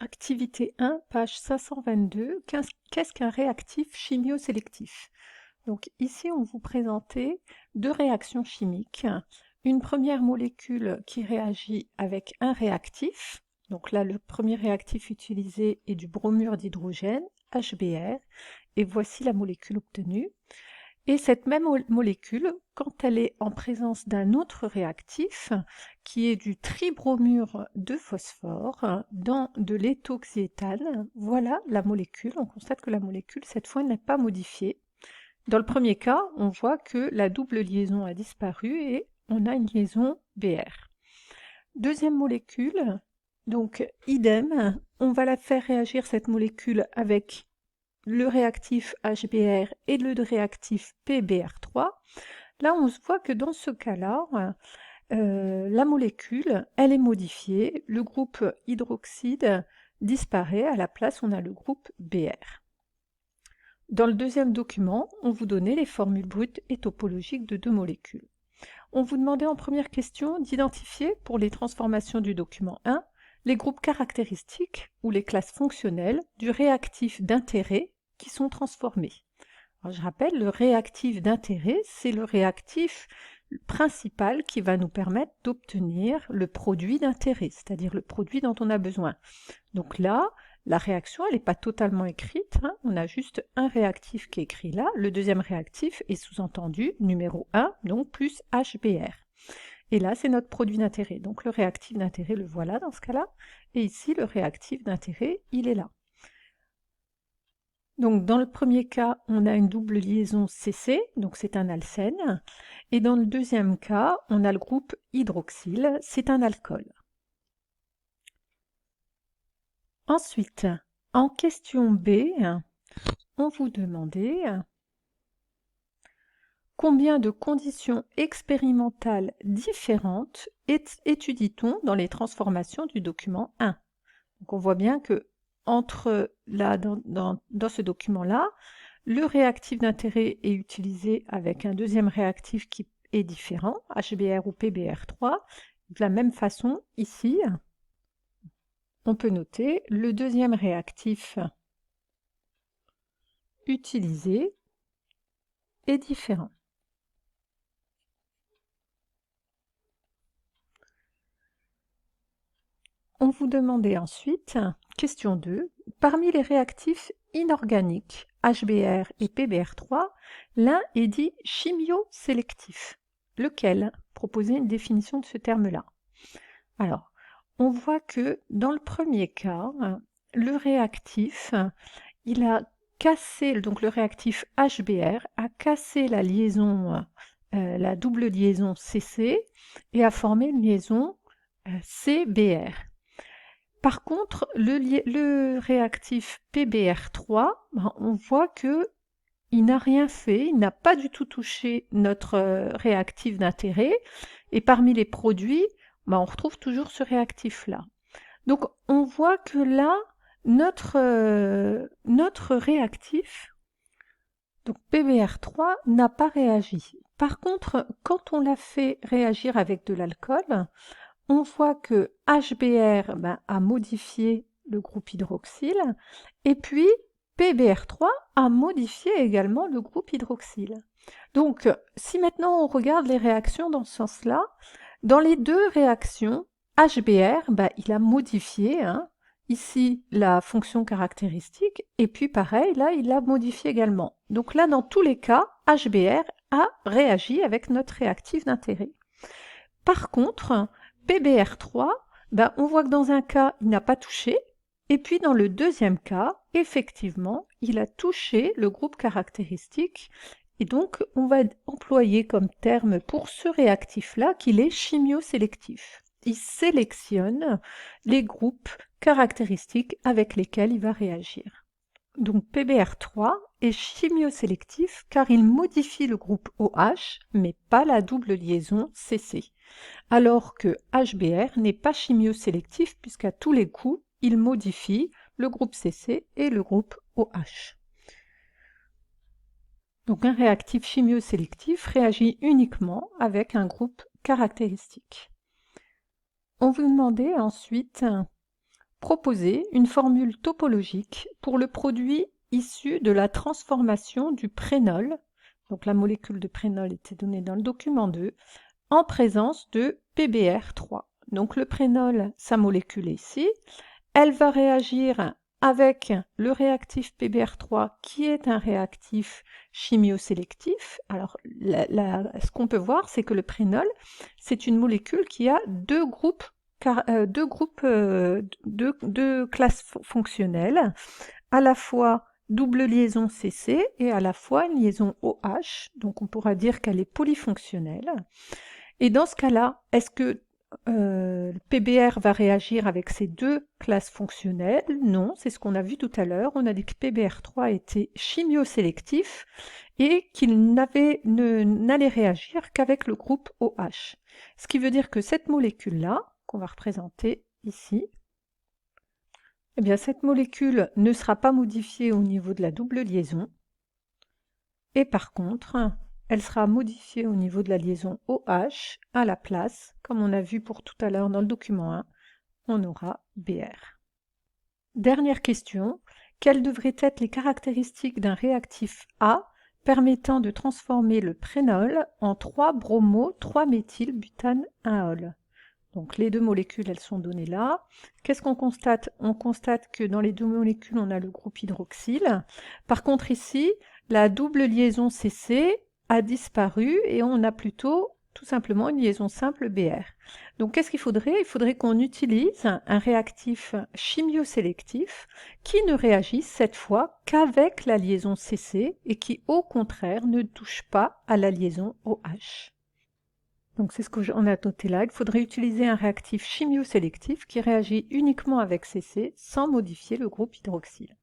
Activité 1, page 522. Qu'est-ce qu'un réactif chimio-sélectif? Donc ici, on vous présentait deux réactions chimiques. Une première molécule qui réagit avec un réactif. Donc là, le premier réactif utilisé est du bromure d'hydrogène, HBr, et voici la molécule obtenue. Et cette même molécule, quand elle est en présence d'un autre réactif, qui est du tribromure de phosphore, dans de l'éthoxyéthane, voilà la molécule. On constate que la molécule, cette fois, n'est pas modifiée. Dans le premier cas, on voit que la double liaison a disparu et on a une liaison Br. Deuxième molécule, donc idem, on va la faire réagir cette molécule avec le réactif HBr et le réactif PBr3. Là, on se voit que dans ce cas-là, la molécule, elle est modifiée, le groupe hydroxyde disparaît, à la place on a le groupe Br. Dans le deuxième document, on vous donnait les formules brutes et topologiques de deux molécules. On vous demandait en première question d'identifier, pour les transformations du document 1, les groupes caractéristiques ou les classes fonctionnelles du réactif d'intérêt qui sont transformés. Alors, je rappelle, le réactif d'intérêt, c'est le réactif principal qui va nous permettre d'obtenir le produit d'intérêt, c'est-à-dire le produit dont on a besoin. Donc là, la réaction, elle n'est pas totalement écrite, hein. On a juste un réactif qui est écrit là. Le deuxième réactif est sous-entendu numéro 1, donc plus HBr. Et là, c'est notre produit d'intérêt. Donc le réactif d'intérêt, le voilà dans ce cas-là. Et ici, le réactif d'intérêt, il est là. Donc dans le premier cas, on a une double liaison CC, donc c'est un alcène. Et dans le deuxième cas, on a le groupe hydroxyle, c'est un alcool. Ensuite, en question B, on vous demandait combien de conditions expérimentales différentes étudie-t-on dans les transformations du document 1. Donc on voit bien que entre là, dans ce document-là, le réactif d'intérêt est utilisé avec un deuxième réactif qui est différent, HBr ou PBr3. De la même façon, ici, on peut noter le deuxième réactif utilisé est différent. On vous demandait ensuite, question 2, parmi les réactifs inorganiques HBr et PBr3, l'un est dit chimio-sélectif. Lequel? Proposez une définition de ce terme-là. Alors, on voit que dans le premier cas, le réactif, il a cassé, donc le réactif HBr a cassé la liaison, la double liaison CC et a formé une liaison CBr. Par contre, le réactif PBr3, on voit que il n'a rien fait, il n'a pas du tout touché notre réactif d'intérêt, et parmi les produits, on retrouve toujours ce réactif-là. Donc on voit que là, notre réactif, donc PBr3, n'a pas réagi. Par contre, quand on l'a fait réagir avec de l'alcool, on voit que HBr a modifié le groupe hydroxyle, et puis PBr3 a modifié également le groupe hydroxyle. Donc, si maintenant on regarde les réactions dans ce sens-là, dans les deux réactions, HBr, il a modifié ici la fonction caractéristique, et puis pareil, là, il a modifié également. Donc là, dans tous les cas, HBr a réagi avec notre réactif d'intérêt. Par contre, PBr3, on voit que dans un cas, il n'a pas touché, et puis dans le deuxième cas, effectivement, il a touché le groupe caractéristique, et donc on va employer comme terme pour ce réactif-là qu'il est chimio-sélectif. Il sélectionne les groupes caractéristiques avec lesquels il va réagir. Donc PBr3 est chimio-sélectif car il modifie le groupe OH, mais pas la double liaison CC. Alors que HBr n'est pas chimio-sélectif puisqu'à tous les coups, il modifie le groupe CC et le groupe OH. Donc un réactif chimio-sélectif réagit uniquement avec un groupe caractéristique. On vous demandait ensuite proposer une formule topologique pour le produit issu de la transformation du prénol, donc la molécule de prénol était donnée dans le document 2, en présence de PBr3. Donc le prénol, sa molécule est ici, elle va réagir avec le réactif PBr3 qui est un réactif chimiosélectif. Alors ce qu'on peut voir, c'est que le prénol, c'est une molécule qui a deux classes fonctionnelles, à la fois double liaison CC et à la fois une liaison OH, donc on pourra dire qu'elle est polyfonctionnelle. Et dans ce cas-là, est-ce que le PBr va réagir avec ces deux classes fonctionnelles? Non, c'est ce qu'on a vu tout à l'heure. On a dit que PBr3 était chimiosélectif et qu'il n'allait réagir qu'avec le groupe OH. Ce qui veut dire que cette molécule-là, qu'on va représenter ici, eh bien cette molécule ne sera pas modifiée au niveau de la double liaison, et par contre, elle sera modifiée au niveau de la liaison OH. À la place, comme on a vu pour tout à l'heure dans le document 1, on aura BR. Dernière question, quelles devraient être les caractéristiques d'un réactif A permettant de transformer le prénol en 3-bromo-3-méthylbutane-1-ol? Donc les deux molécules, elles sont données là. Qu'est-ce qu'on constate? On constate que dans les deux molécules, on a le groupe hydroxyle. Par contre ici, la double liaison CC a disparu et on a plutôt tout simplement une liaison simple BR. Donc qu'est-ce qu'il faudrait? Il faudrait qu'on utilise un réactif chimiosélectif qui ne réagisse cette fois qu'avec la liaison CC et qui au contraire ne touche pas à la liaison OH. Donc c'est ce qu'on a noté là, il faudrait utiliser un réactif chimiosélectif qui réagit uniquement avec CC sans modifier le groupe hydroxyle.